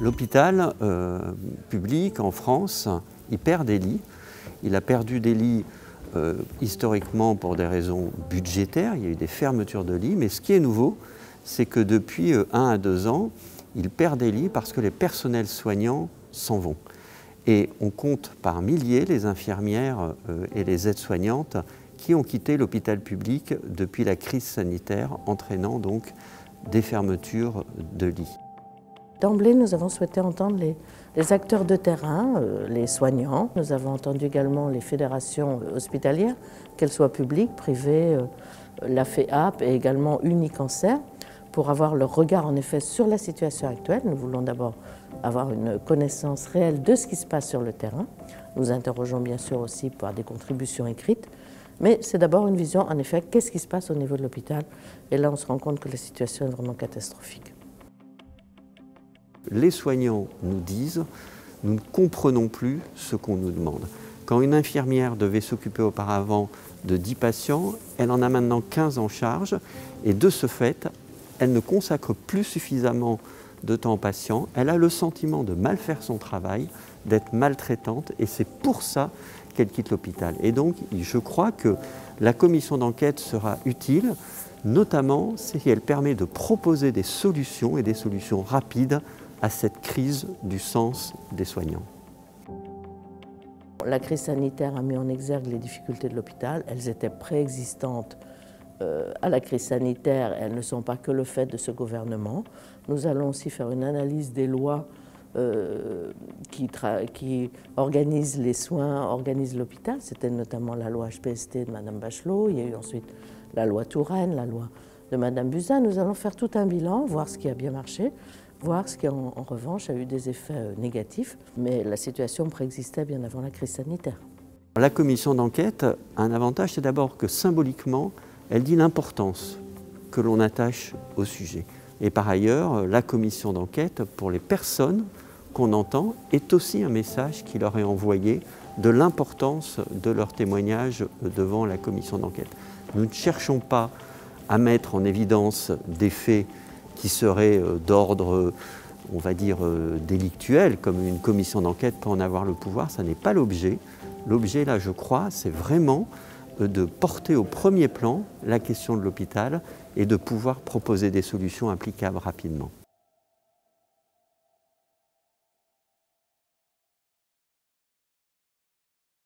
L'hôpital public en France, il perd des lits. Il a perdu des lits historiquement pour des raisons budgétaires. Il y a eu des fermetures de lits. Mais ce qui est nouveau, c'est que depuis 1 à 2 ans, il perd des lits parce que les personnels soignants s'en vont. Et on compte par milliers les infirmières et les aides-soignantes qui ont quitté l'hôpital public depuis la crise sanitaire, entraînant donc des fermetures de lits. D'emblée, nous avons souhaité entendre les acteurs de terrain, les soignants. Nous avons entendu également les fédérations hospitalières, qu'elles soient publiques, privées, la FEHAP et également Unicancer, pour avoir leur regard en effet sur la situation actuelle. Nous voulons d'abord avoir une connaissance réelle de ce qui se passe sur le terrain. Nous interrogeons bien sûr aussi par des contributions écrites, mais c'est d'abord une vision en effet, qu'est-ce qui se passe au niveau de l'hôpital? Et là, on se rend compte que la situation est vraiment catastrophique. Les soignants nous disent « nous ne comprenons plus ce qu'on nous demande ». Quand une infirmière devait s'occuper auparavant de 10 patients, elle en a maintenant 15 en charge et de ce fait, elle ne consacre plus suffisamment de temps aux patients. Elle a le sentiment de mal faire son travail, d'être maltraitante et c'est pour ça qu'elle quitte l'hôpital. Et donc, je crois que la commission d'enquête sera utile, notamment si elle permet de proposer des solutions et des solutions rapides à cette crise du sens des soignants. La crise sanitaire a mis en exergue les difficultés de l'hôpital. Elles étaient préexistantes à la crise sanitaire. Elles ne sont pas que le fait de ce gouvernement. Nous allons aussi faire une analyse des lois qui organisent les soins, organisent l'hôpital. C'était notamment la loi HPST de Mme Bachelot. Il y a eu ensuite la loi Touraine, la loi de Mme Buzyn. Nous allons faire tout un bilan, voir ce qui a bien marché, voir ce qui, en revanche, a eu des effets négatifs. Mais la situation préexistait bien avant la crise sanitaire. La commission d'enquête a un avantage, c'est d'abord que symboliquement, elle dit l'importance que l'on attache au sujet. Et par ailleurs, la commission d'enquête, pour les personnes qu'on entend, est aussi un message qui leur est envoyé de l'importance de leur témoignage devant la commission d'enquête. Nous ne cherchons pas à mettre en évidence des faits qui seraient d'ordre, on va dire, délictuel, comme une commission d'enquête peut en avoir le pouvoir. Ça n'est pas l'objet. L'objet, là, je crois, c'est vraiment de porter au premier plan la question de l'hôpital et de pouvoir proposer des solutions applicables rapidement.